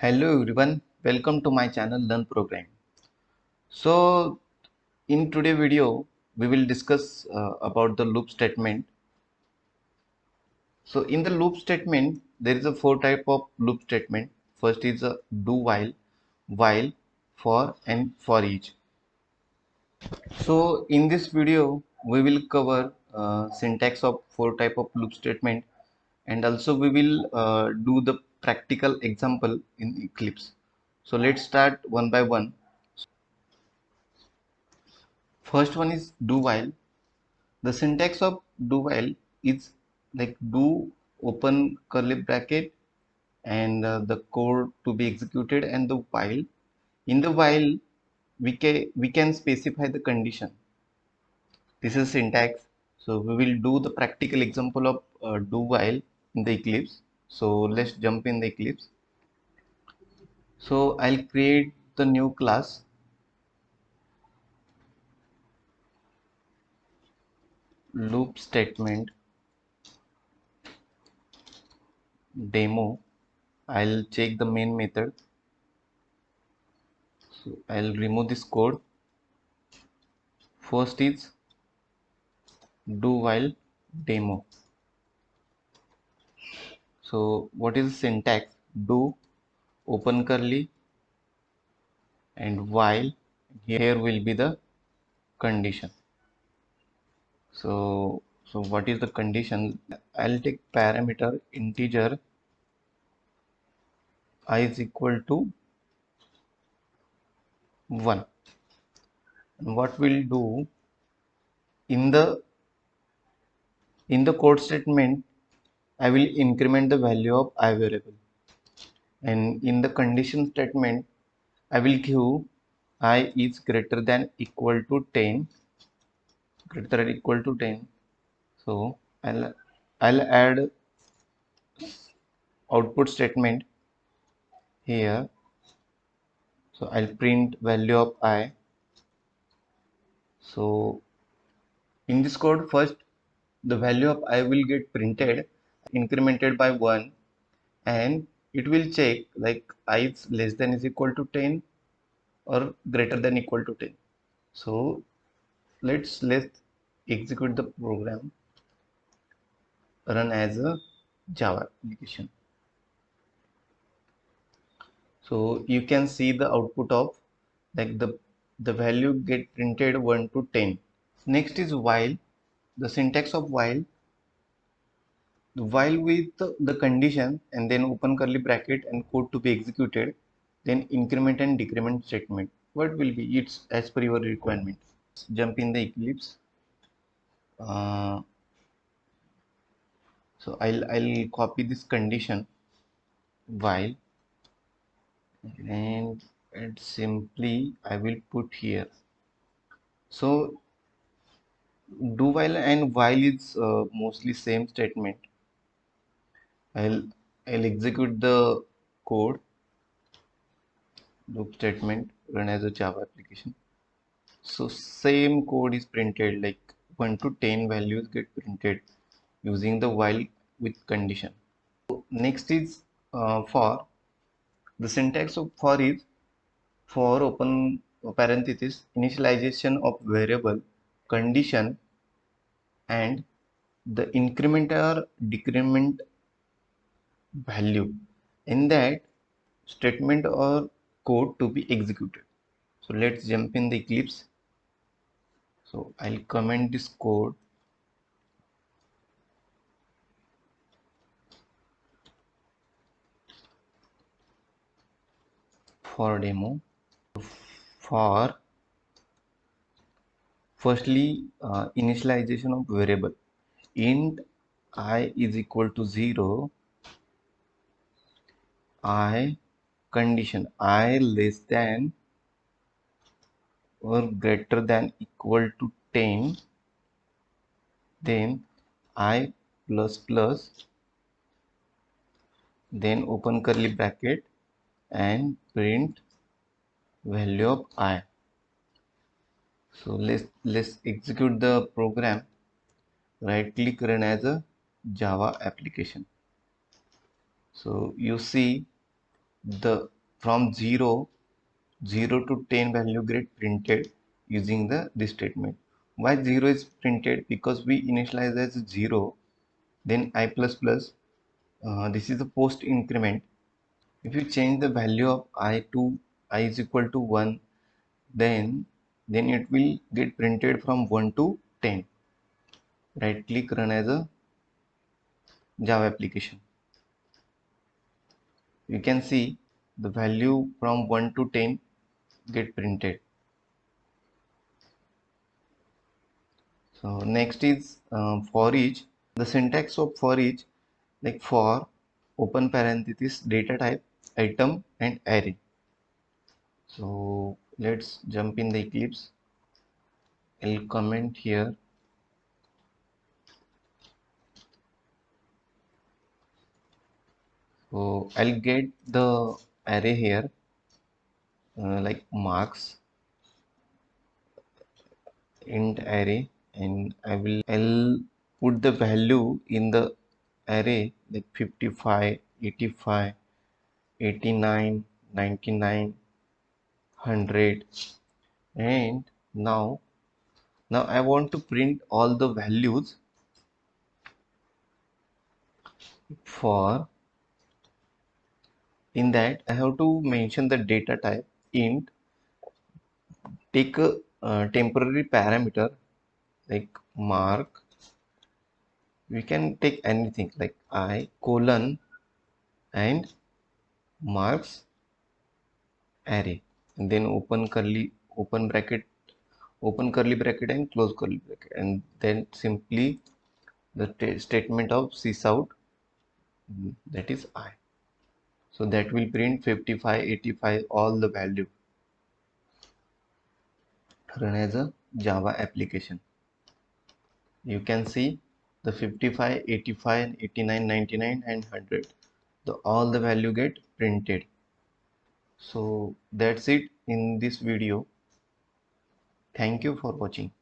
Hello everyone, welcome to my channel Learn Program. So in today video we will discuss about the loop statement. So in the loop statement there is a four type of loop statement. First is a do while, for and for each. So in this video we will cover syntax of four type of loop statement, and also we will do the practical example in Eclipse. So let's start one by one. First one is do while. The syntax of do while is like do open curly bracket and the code to be executed, and the while. In the while we can specify the condition. This is syntax. So we will do the practical example of do while in the Eclipse. So let's jump in the Eclipse. So I'll create the new class loop statement demo. I'll check the main method. So I'll remove this code. First is do while demo. So what is the syntax? Do open curly and while, here will be the condition. So what is the condition? I'll take parameter integer I is equal to 1. And what we'll do in the code statement, I will increment the value of I variable, and in the condition statement I will give I is greater than equal to 10, greater than equal to 10. So I'll add output statement here. So I'll print value of I. So in this code, first the value of I will get printed, incremented by 1, and it will check like I is less than is equal to 10 or greater than equal to 10. So let's execute the program, run as a Java application. So you can see the output of like the value get printed 1 to 10. Next is while. The syntax of while with the condition and then open curly bracket and code to be executed, then increment and decrement statement. What will be? It's as per your requirements. Jump in the Eclipse. So I'll copy this condition while, and simply I will put here. So do while and while is mostly same statement. I'll execute the code. Loop statement run as a Java application. So same code is printed, like 1 to 10 values get printed using the while with condition. So next is for. The syntax of for is for open parenthesis initialization of variable condition and the increment or decrement value in that statement or code to be executed. So let's jump in the Eclipse. So I'll comment this code. For demo, for firstly initialization of variable int I is equal to 0, I condition I less than or greater than equal to 10, then I plus plus, then open curly bracket and print value of I. So let's execute the program. Right click, run as a Java application. So you see the from 0 to 10 value get printed using this statement. Why 0 is printed? Because we initialize as 0, then I plus plus, this is a post increment. If you change the value of I to I is equal to 1, then it will get printed from 1 to 10. Right click, run as a Java application. You can see the value from 1 to 10 get printed. So next is for each. The syntax of for each, like for open parenthesis data type item and array. So let's jump in the Eclipse. I'll comment here. So I'll get the array here, like marks int array, and I'll put the value in the array like 55, 85, 89, 99, 100, and now I want to print all the values. For in that I have to mention the data type int, take a temporary parameter like mark. We can take anything like I colon and marks array, and then open curly bracket and close curly bracket, and then simply the statement of sysout, that is I. So that will print 55, 85, all the value. Run as a Java application. You can see the 55, 85, 89, 99 and 100, all the value get printed. So that's it in this video. Thank you for watching.